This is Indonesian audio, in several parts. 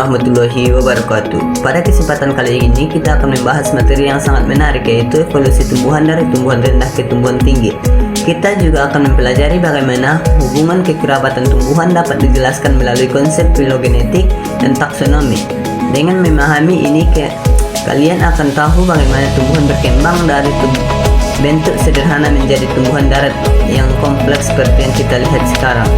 warahmatullahi wabarakatuh. Pada kesempatan kali ini kita akan membahas materi yang sangat menarik, yaitu evolusi tumbuhan dari tumbuhan rendah ke tumbuhan tinggi. Kita juga akan mempelajari bagaimana hubungan kekerabatan tumbuhan dapat dijelaskan melalui konsep filogenetik dan taksonomi. Dengan memahami ini, kalian akan tahu bagaimana tumbuhan berkembang dari bentuk sederhana menjadi tumbuhan darat yang kompleks seperti yang kita lihat sekarang.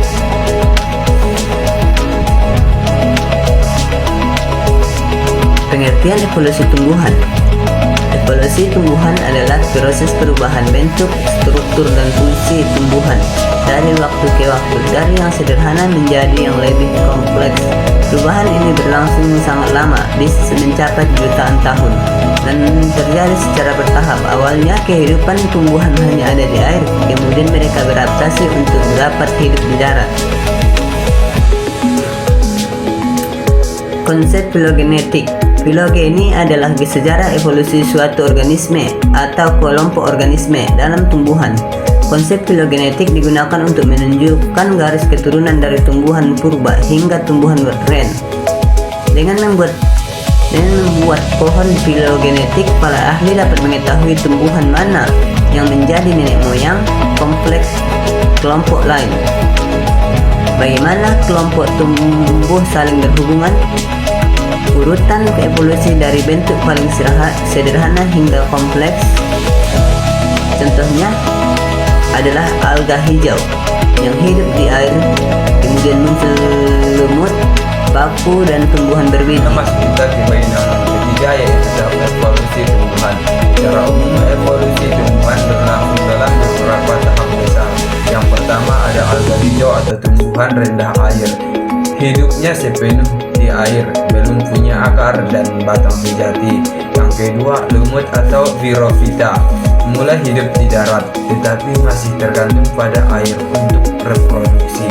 Pengertian evolusi tumbuhan. Evolusi tumbuhan adalah proses perubahan bentuk, struktur, dan fungsi tumbuhan dari waktu ke waktu, dari yang sederhana menjadi yang lebih kompleks. Perubahan ini berlangsung sangat lama, bisa mencapai jutaan tahun, dan terjadi secara bertahap. Awalnya kehidupan tumbuhan hanya ada di air, kemudian mereka beradaptasi untuk dapat hidup di darat. Konsep filogenetik. Filogeni adalah sejarah evolusi suatu organisme atau kelompok organisme dalam tumbuhan. Konsep filogenetik digunakan untuk menunjukkan garis keturunan dari tumbuhan purba hingga tumbuhan ren. Dengan membuat pohon filogenetik, para ahli dapat mengetahui tumbuhan mana yang menjadi nenek moyang kompleks kelompok lain. Bagaimana kelompok tumbuh saling berhubungan? Urutan evolusi dari bentuk paling sederhana hingga kompleks. Contohnya adalah alga hijau yang hidup di air, kemudian muncul lumut, paku, dan tumbuhan berbiji. Masuk kita di bagian ketiga, yaitu evolusi tumbuhan. Secara umum, evolusi tumbuhan berlangsung dalam beberapa tahap besar. Yang pertama ada alga hijau atau tumbuhan rendah air. Hidupnya sepenuh di air, belum punya akar dan batang sejati. Yang kedua, lumut atau Virophyta, mulai hidup di darat, tetapi masih tergantung pada air untuk reproduksi.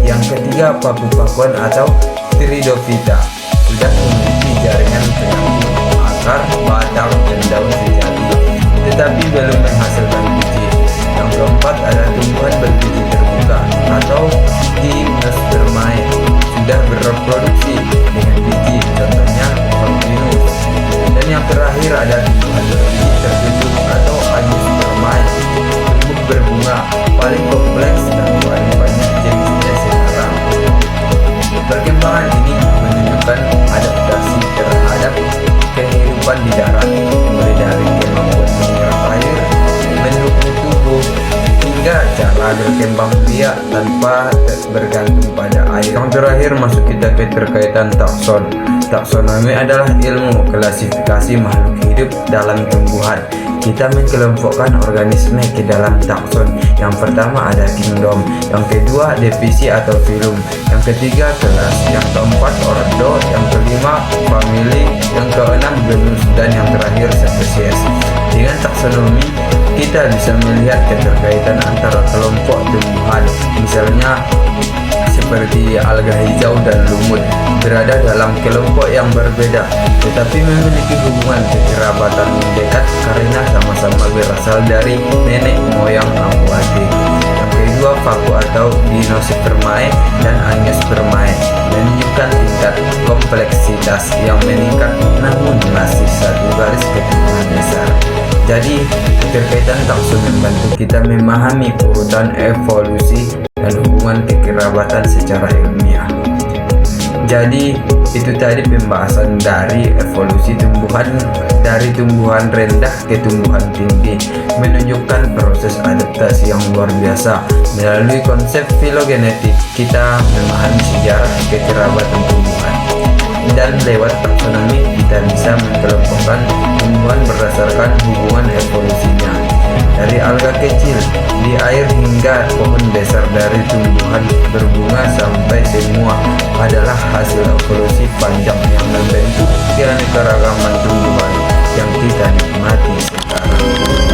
Yang ketiga, paku-pakuan atau Pteridophyta, sudah memiliki jaringan penyambung akar, batang, dan daun sejati, tetapi belum menghasilkan biji. Yang keempat, ada tumbuhan berbiji terbuka atau Gymnospermae, sudah berreproduksi dengan biji, contohnya Papyrus. Dan yang terakhir ada tumbuhan berbiji tertutup atau Angiospermae, tumbuh berbunga, paling kompleks dan paling banyak jenisnya sekarang. Perkembangan ini menunjukkan adaptasi terhadap kehidupan di darat, mulai dari kemampuan menyerap air, bentuk tubuh, hingga cara berkembang biak tanpa bergantung pada air. Yang terakhir masuk kita ke terkaitan takson. Taksonomi adalah ilmu klasifikasi makhluk hidup dalam tumbuhan. Kita mengelompokkan organisme ke dalam takson. Yang pertama ada kingdom, yang kedua divisi atau filum, yang ketiga kelas, yang keempat ordo, yang kelima family, yang keenam genus, dan yang terakhir spesies. Dengan taksonomi kita bisa melihat keterkaitan antara kelompok tumbuhan, misalnya seperti alga hijau dan lumut berada dalam kelompok yang berbeda, tetapi memiliki hubungan kekerabatan dekat karena sama-sama berasal dari nenek moyang ambuatik. Yang kedua, paku atau Gymnospermae dan Angiospermae menunjukkan tingkat kompleksitas yang meningkat, namun masih satu garis keturunan besar. Jadi, keterkaitan takson membantu kita memahami urutan evolusi dan hubungan kekerabatan secara ilmiah. Jadi, itu tadi pembahasan dari evolusi tumbuhan dari tumbuhan rendah ke tumbuhan tinggi, menunjukkan proses adaptasi yang luar biasa. Melalui konsep filogenetik, kita memahami sejarah kekerabatan tumbuhan. Dan lewat taksonomi kita bisa mengelompokkan tumbuhan berdasarkan hubungan evolusinya, dari alga kecil di air hingga pohon besar, dari tumbuhan berbunga sampai semua adalah hasil evolusi panjang yang membentuk keanekaragaman tumbuhan yang kita nikmati sekarang.